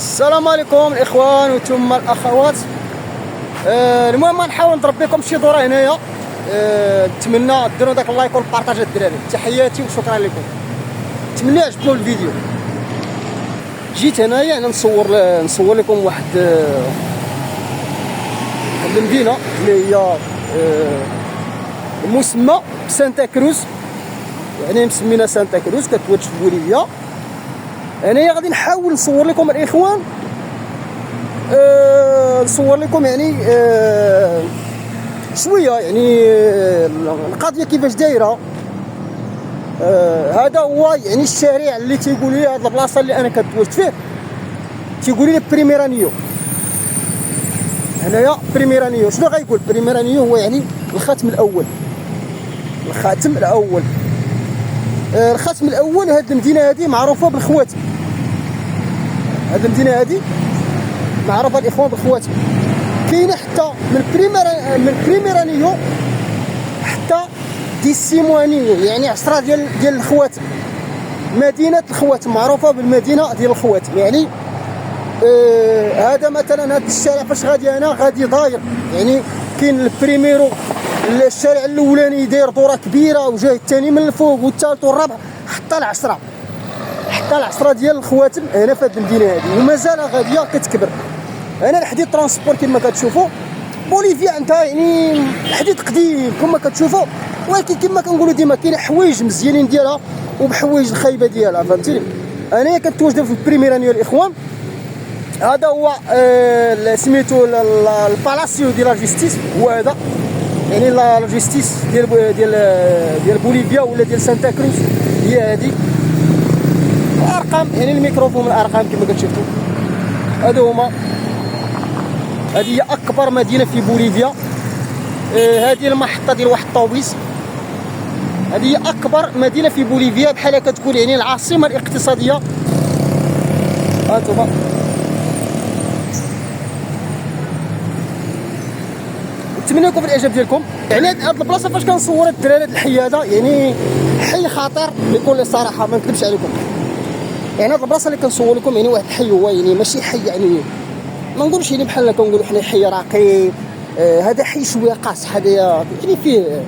السلام عليكم الاخوان وثم الاخوات. المهم نحاول نضرب بكم شي دوره هنايا. نتمنى ديروا داك اللايك والبارطاج الدراري. تحياتي وشكرا لكم. نتمنى عجبكم الفيديو. جيت هنايا انا نصور لكم واحد المدينه اللي هي مسمى سانتا كروز، يعني مسمينا سانتا كروز كتواجد في بوليفيا. انايا غادي نحاول نصور لكم الاخوان، نصور لكم يعني شويه يعني القضيه كيفاش دايره. هذا هو يعني الشارع اللي تيقولوا لي هاد البلاصه اللي انا كنتواجد فيه، تيقولوا لي بريميرانيو. هنايا بريميرانيو شنو غايقول؟ بريميرانيو هو يعني الختم الاول. الختم الاول، الختم الاول. هاد المدينه هذه معروفه بالخواتم. هاد المدينه هذه معروفه الاخوان بالخواتم. كاينه حتى من بريميرانيو حتى ديسيموانيو، يعني عشرة ديال الخواتم. مدينه الخواتم معروفه بالمدينه ديال الخواتم. يعني هذا مثلا هذا الشارع فاش غادي انا غادي داير، يعني كاين البريميرو، الشارع الاولاني داير دوره كبيره، وجاي الثاني من الفوق والثالث والرابع حتى العشرة، حتى العشرة ديال الخواتم هنا في هذه المدينه هذه، ومازال غاديه كتكبر. انا الحديد ترونسبور كما كتشوفوا بوليفيا عندها يعني الحديد قديم كما كتشوفوا، ولكن كما كنقولوا ديما كاين حوايج مزيانين ديالها وبحوايج الخايبه ديالها، فهمتيني. انايا كنتواجد في البريميرانيو الاخوان. هذا هو سميتو البالاسيو ديال لا جيستيس، هو هذا يعني لا جيستيس ديال بوليفيا ولا ديال سانتا كروز هي هذه. الارقام يعني الميكروفون الارقام كما كتشوفوا هادو هما. هذه هي اكبر مدينه في بوليفيا. هذه المحطه ديال واحد الطوبيس. هذه هي اكبر مدينه في بوليفيا، بحال كتقول يعني العاصمه الاقتصاديه. هانتوما نتمنى لكم الاعجاب ديالكم. يعني هاد البلاصه فاش كنصور الدراري هاد الحي هذا يعني حي خطير بكل صراحه، ما نكذبش عليكم. يعني هاد البلاصه اللي كنصور لكم يعني واحد الحي، هو يعني ماشي حي يعني ما نقولش يعني بحال كنقولوا حنا حي راقي. هذا حي شويه قاصح، هذا يعني فيه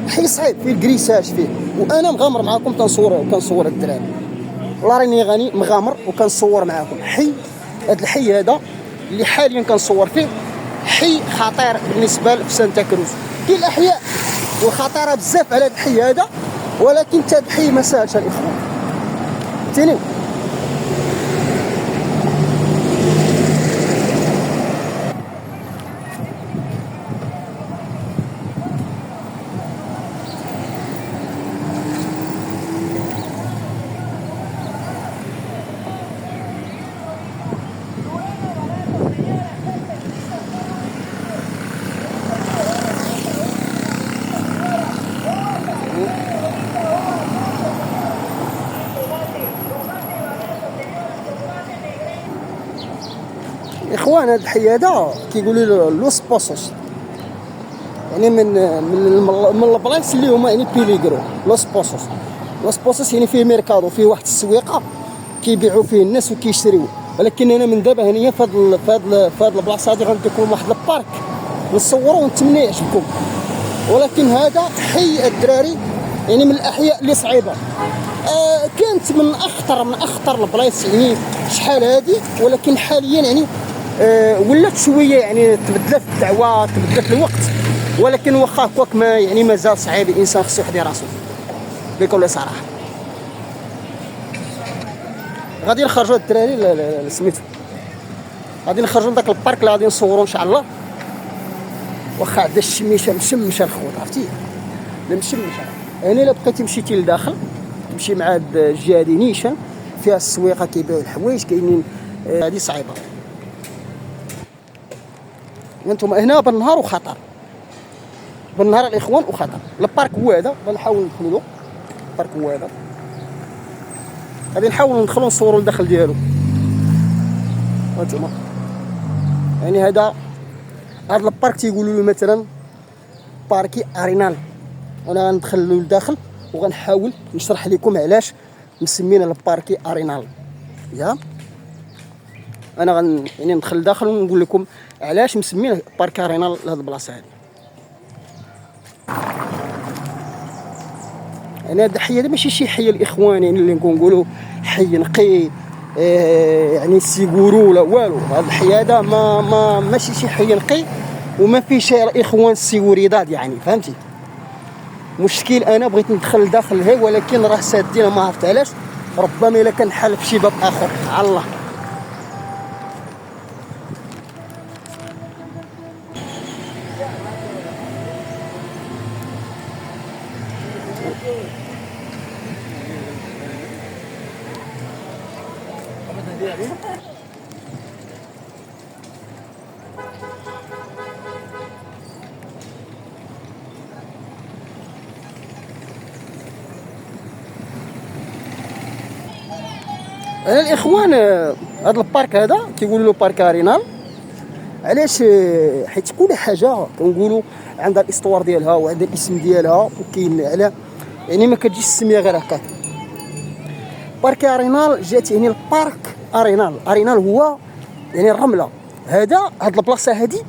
حي صعيب، فيه الكريساج فيه. وانا مغامر معكم كنصور الدراري، والله راني غني مغامر وكنصور معكم حي. هذا الحي هذا اللي حاليا كنصور فيه حي خطير بالنسبه لسانتا كروز. كاين الاحياء وخطيره بزاف على هذا الحي هذا، ولكن حتى الحي ما ساهلش الاخوان، فهمتيني. اخوان هذا الحي هذا كيقولوا له لوس بوسوس، يعني من البلايص اللي هما يعني بيليغرو. لوس بوسوس، لوس بوسوس يعني فيه ميركادو، فيه واحد السويقه كيبيعوا فيه الناس وكيشريو. ولكن انا من دابا هنايا في هاد البلاصه هادي غادي يكون واحد البارك نصوروا ونتمنى يعجبكم. ولكن هذا حي الدراري يعني من الاحياء اللي صعيبه. كانت من اخطر البلايص يعني شحال هادي، ولكن حاليا يعني ولات شويه يعني تبدلت الدعوه، تبدلت الوقت. ولكن واخا هكاك ما يعني مازال صعيب، الانسان خصو يحضي راسو بكل صراحه. غادي نخرجوا الدراري سميتو، غادي نخرجوا لذاك البارك اللي غادي نصوروا ان شاء الله. واخا عدا الشميشه مشمشه الخوت، عرفتي مشمشه. يعني الا بقيتي مشيتي لداخل تمشي مع هاد الجهه هادي نيشان فيها السويقه كيبيعوا الحوايج كاينين. هذه صعيبه. انتم هنا بالنهار وخطر، بالنهار الاخوان وخطر. البارك هو هذا، غنحاول ندخلوا له. البارك هو هذا، غادي نحاولوا ندخلوا نصوروا الداخل ديالو. هانتوما يعني هذا البارك تيقولوا له مثلا باركي ارينال. انا غندخل للداخل وغنحاول نشرح لكم علاش مسمينا الباركي ارينال. يا انا يعني ندخل لداخل ونقول لكم علاش مسمين بارك ارينال لهاد البلاصه هادي. انا هاد الحي هذا ماشي شي حي الاخوان يعني اللي نقولوا حي نقي يعني سيغورو ولا والو. هاد الحي هذا ماشي شي حي نقي وما فيش الاخوان السيغوريداد يعني فهمتي. مشكل انا بغيت ندخل لداخل هي ولكن راه سادين ما عرفت علاش. ربما الا كان حل في شي باب اخر على الله. انا الاخوان هذا البارك هذا كيقولوا له بارك ارينال علاش؟ حيت كل حاجه كنقولوا عندها الاستوار ديالها وعندها الاسم ديالها وكاين على يعني ما كتجيش السميه غير هكاك. بارك ارينال جات يعني البارك ارينال هو يعني الرمله. هاد البلاصه هادي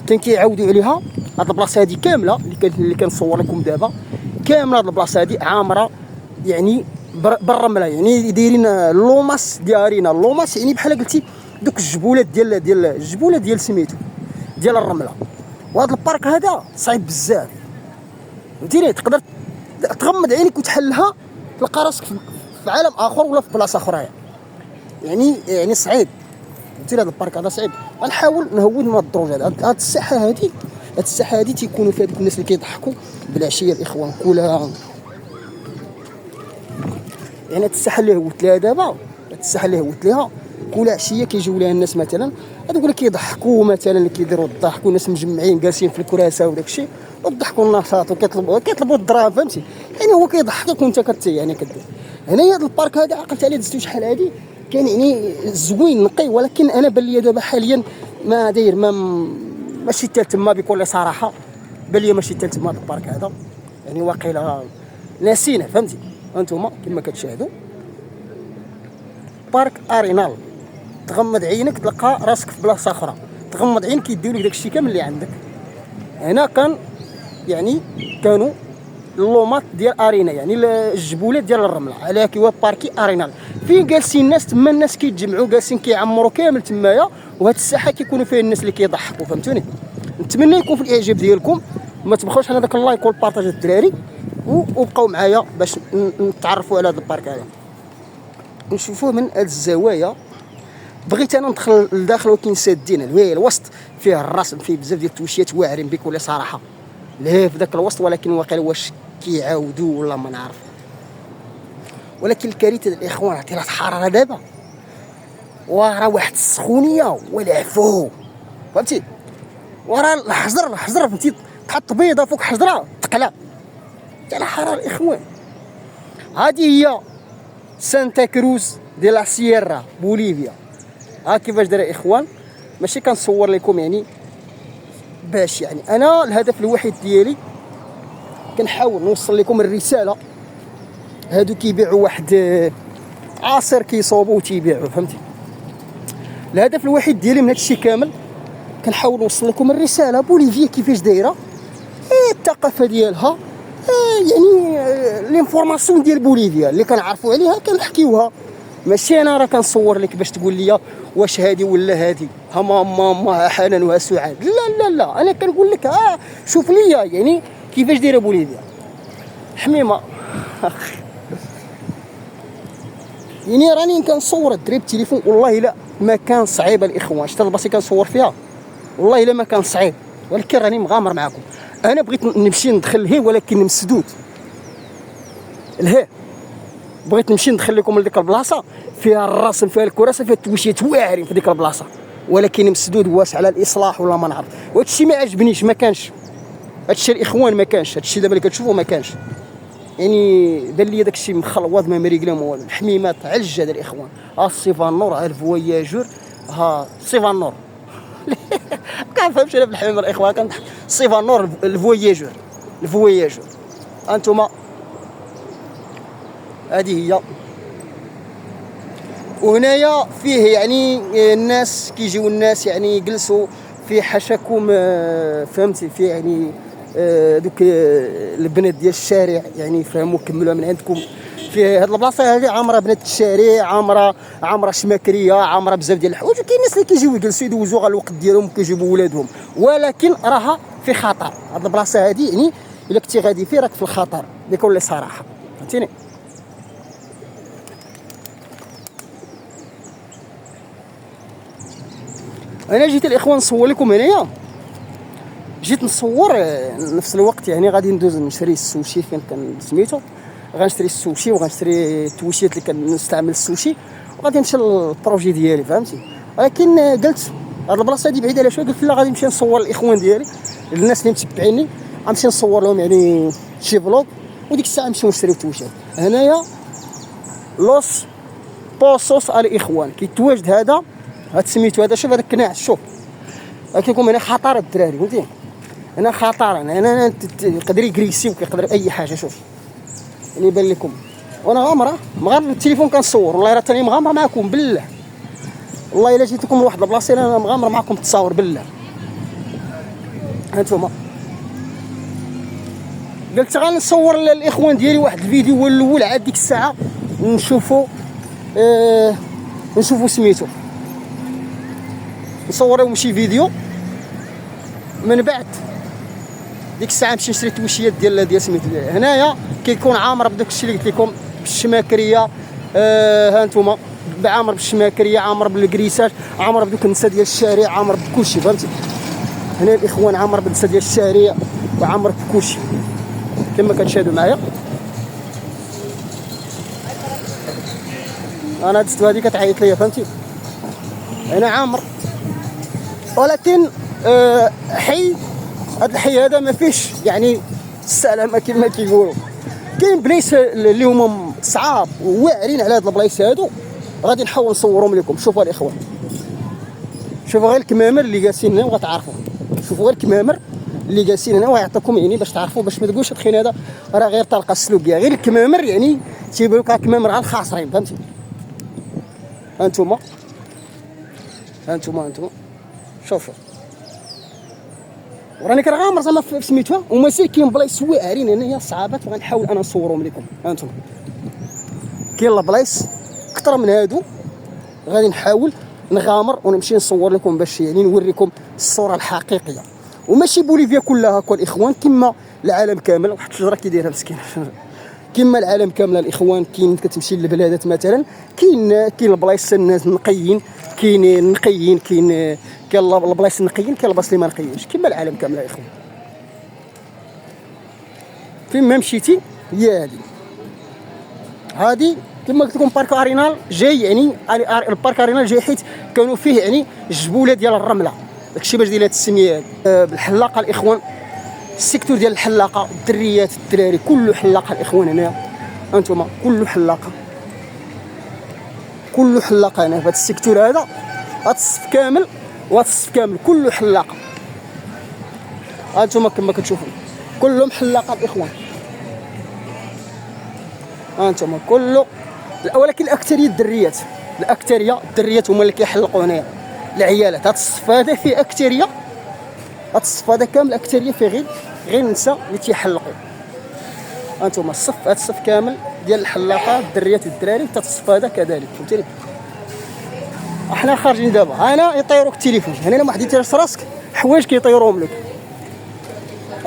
كان كيعاودوا عليها. هاد البلاصه هادي كامله اللي كنصور لكم دابا كامله. هاد البلاصه هادي عامره يعني بالرمله يعني دايرين لوماس ديال ارينا. اللوماس يعني بحال قلتي دوك الجبولات ديال سميتو ديال الرمله. وهذا البارك هذا صعيب بزاف فهمتيني. تقدر تغمض عينيك وتحلها تلقى راسك في عالم اخر ولا في بلاصه اخرى يعني صعيب فهمتيني. هذا البارك هذا صعيب. غنحاول نهود من هاد الدروج هذا. هاد الساحه هذه تيكونوا فيها دوك الناس اللي كيضحكوا بالعشيه الاخوان كلها يعني. هاد الساحه اللي هوت ليها دابا كل عشيه كيجيو لها الناس مثلا هذوك اللي كيضحكوا مثلا اللي كيديروا الضحك والناس مجمعين جالسين في الكراسه وداك الشيء وضحكوا النشاط وكيطلبوا الدراهم فهمتي. يعني هو كيضحكك وانت يعني كدير. هنايا هذا البارك هذا عقلت عليه دزتو شحال هادي كان يعني زوين نقي. ولكن انا بان لي دابا حاليا ما داير ماشي حتى تما بكل صراحه. بان لي ماشي حتى تما هذا البارك هذا يعني واقيلا ناسينه فهمتي. انتم كما كتشاهدوا بارك ارينال. تغمض عينك تلقى راسك في بلاصه اخرى. تغمض عينك يديو لك داكشي كامل اللي عندك. هنا كانوا اللومات ديال ارينا يعني الجبولات ديال الرمله على كيوا باركي ارينال. فين جالسين الناس تما الناس كيتجمعوا جالسين كيعمروا كامل تمايا. وهاد الساحه كيكونوا فيها الناس اللي كيضحكوا فهمتوني. نتمنى يكون في الاعجاب ديالكم. ما تبخلوش على داك اللايك والبارطاج الدراري وبقاو معايا باش نتعرفوا على هذا البارك هذا نشوفوه من هاد الزوايا. بغيت انا ندخل لداخل ولكن سادين الوسط فيه الرسم فيه بزاف ديال التوشيات واعرين بكل صراحه لهيه في ذاك الوسط. ولكن واقيلا واش كيعاودوا ولا ما نعرف. ولكن الكارثه الاخوان عطينا الحراره دابا وراه واحد السخونيه والعفو فهمتي. وراه الحجر فهمتي تحط بيضه فوق حجره تقلع تاع الحراره الاخوان. هذه هي سانتا كروز دي لا سييرا بوليفيا. ها كيفاش داير الاخوان. ماشي كنصور لكم يعني باش يعني انا الهدف الوحيد ديالي كنحاول نوصل لكم الرساله. هادو كيبيعوا واحد عصير كيصوبوا وتيبيعوا فهمتي. الهدف الوحيد ديالي من هادشي كامل كنحاول نوصل لكم الرساله. بوليفيا كيفاش دايره الثقافه ديالها يعني لينفورماسيون ديال بوليفيا اللي كنعرفوا عليها كنحكيوها. ماشي انا راه كنصور لك باش تقول لي واش هادي ولا هادي ها ماما حنان وها سعاد. لا انا كنقول لك شوف لي يعني كيفاش دايره بوليفيا حميمه. يعني راني كنصور الدري بالتليفون والله لا ما كان صعيب الاخوان. شتا البلاصه اللي كنصور فيها والله لا ما كان صعيب. ولكن راني مغامر معكم. انا بغيت نمشي ندخل هي ولكن مسدود بغيت نمشي ندخل لكم لديك البلاصه فيها الرسم فيها الكراسه فيها التوشيات واعرين في ديك البلاصه ولكن مسدود واش على الاصلاح ولا ما نعرف. وهادشي ما عجبنيش ما كانش. هادشي الاخوان ما كانش. هادشي دابا اللي كتشوفوا ما كانش يعني بان لي داكشي مخلوط ما مريقله ما والو. الحميمات علج هذا الاخوان. ها السيفانور ها الفواياجور ها السيفانور كنفهمش انا في الحميمه الاخوان. كنضحك السيفانور الفواياجور هانتوما هذه هي وهنايا فيه يعني الناس كيجيو الناس يعني يجلسوا في حشاكم، فهمتي، في يعني دوك البنات ديال الشارع يعني فهموا كملوها من عندكم. في هاد البلاصه هذه عامره بنات الشارع، عامره شماكريه، عامره بزاف ديال الحوايج، وكاين الناس اللي كيجيو يجلسوا يدوزوا غير الوقت ديالهم كيجيبوا ولادهم، ولكن راها في خطر. هاد البلاصه هذه يعني الا كنتي غادي فيه راك في الخطر بكل صراحه، فهمتيني. انا جيت الاخوان نصور لكم هنايا، جيت نصور نفس الوقت يعني غادي ندوز نشري السوشي فين كان سميتو، غنشري السوشي وغنشري التويشيات اللي كنستعمل السوشي، وغادي نمشي للبروجي ديالي، فهمتي. ولكن قلت هاد البلاصه هادي بعيده على شويه، قلت لا غادي نمشي نصور الاخوان ديالي، الناس اللي متبعيني غنمشي نصور لهم يعني شي فلوغ، وديك الساعه نمشيو نشريو التويشيات. هنايا لوس بوسوس الاخوان كيتواجد هذا سميتو هذا، شوف هذا الكناع، شوف كيكون هنا خطر الدراري، فهمتي. هنا خطر، انا يقدر يكريسي وكيقدر اي حاجه. شوف يعني يبان لكم وانا مغامره التليفون كنصور، والله راه ثاني مغامره معكم بالله، والله الا جيت لكم لواحد البلاصه انا مغامره معكم تصاور بالله. هانتوما قلت غنصور الاخوان ديالي واحد الفيديو الاول عاد ديك الساعه نشوفوا سميتو، نصور لهم شي فيديو، من بعد ديك الساعه نمشي نشري تويشيات ديال سميتو. هنايا كيكون عامر بداك الشيء اللي قلت لكم بالشماكريه، ها انتم عامر بالشماكريه، عامر بالكريساج، عامر بدوك النساء ديال الشارع، عامر بكلشي، فهمتي. هنا الاخوان عامر بالنساء ديال الشارع وعامر بكلشي كما كتشاهدوا معايا. انا دزت هذه كتعيط ليا، فهمتي. انا عامر، ولكن حي هذا الحي هذا ما فيش يعني السلامه كما كيقولوا. كاين بلايص اللي هما صعاب وواعرين على هاد البلايص هادو، غادي نحاول نصورهم لكم. شوفوا الاخوان، شوفوا غير الكمامر اللي جالسين هنا وغتعرفوا، شوفوا غير الكمامر اللي جالسين هنا ويعطيكم يعني باش تعرفوا، باش ما تقولش الخين هذا راه غير طلقه السلوكيه، غير الكمامر يعني تيبانوا لك كمامر على الخاسرين، فهمتي. هانتوما شوفوا وراني كنغامر زعما في سميتها، ومساكين بلايص واعرين هنايا صعابات، وغنحاول انا نصورهم لكم. هانتوما كاين البلايص اكثر من هادو، غادي نحاول نغامر ونمشي نصور لكم باش يعني نوريكم الصوره الحقيقيه، وماشي بوليفيا كلها هكا الاخوان، كما العالم كامل. واحد الشجره كيديرها مسكين كما العالم كامل الاخوان. كاين كتمشي للبلادات مثلا، كاين البلايص الناس نقيين، كاين البلايص النقيين، كاين البلايص اللي ما نقيينش، كما العالم كامل يا اخوان. فين ما مشيتي هي هادي كما قلت لكم بارك ارينال جاي، يعني البارك ارينال جاي حيت كانوا فيه يعني الجبوله ديال الرمله، داكشي باش داير هاد السميه بالحلاقه الاخوان. السيكتور ديال الحلاقه، الدريات الدراري كله حلاقه الاخوان هنا، انتم كله حلاقه هنا في هذا السيكتور هذا، هذا الصف كامل كله حلاقه. انتم كما كتشوفوا كلهم حلاقه الاخوان، انتم كله، ولكن الاكثريه الدريات هما اللي كيحلقوا هنايا العيالات. هذا الصف هذا فيه اكثريه، هذا الصف هذا كامل اكثريه فيه غير النساء اللي تيحلقوا. انتم هذا الصف كامل ديال الحلاقه الدريات والدراري، حتى الصف هذا كذلك، فهمتيني. احنا خارجين دابا، انا يطيروك التليفون هنا، لما واحد يطير راسك حوايج كيطيروهم لك.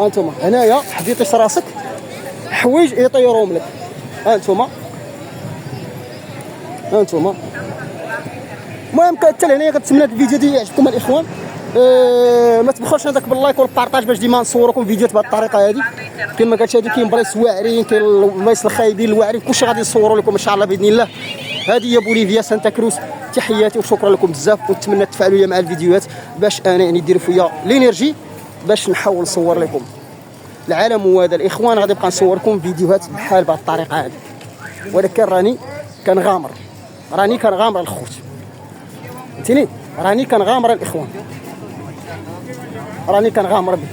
انتم هنايا حد يطير راسك حوايج يطيروهم لك. انتم المهم حتى لهنايا كنتمنى الفيديو ديالي يعجبكم الاخوان. ما تبخلوش هذاك باللايك والبارطاج باش ديما نصور لكم فيديوهات بهذه الطريقه هذه. كما كتشاهدوا كاين بلايص واعرين، كاين البلايص الخايبين الواعرين، كلشي غادي نصوروا لكم ان شاء الله باذن الله. هذه هي بوليفيا سانتا كروز، تحياتي وشكرا لكم بزاف، ونتمنى تفعلوا لي مع الفيديوهات باش انا يعني ديروا فيا لينيرجي باش نحاول نصور لكم العالم. هو هذا الاخوان غادي نبقى نصور لكم فيديوهات بحال بهذه الطريقه هذه، ولكن راني كنغامر الخوت، فهمتيني. راني كنغامر الاخوان، راني كنغامر به.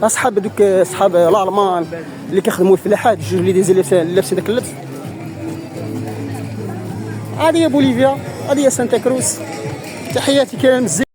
اصحاب دوك اصحاب الالمان اللي كيخدموا الفلاحات، جوج اللي دايزين لابسين داك اللبس، هذه هي بوليفيا، هذه هي سانتا كروز. تحياتي كرام الزين.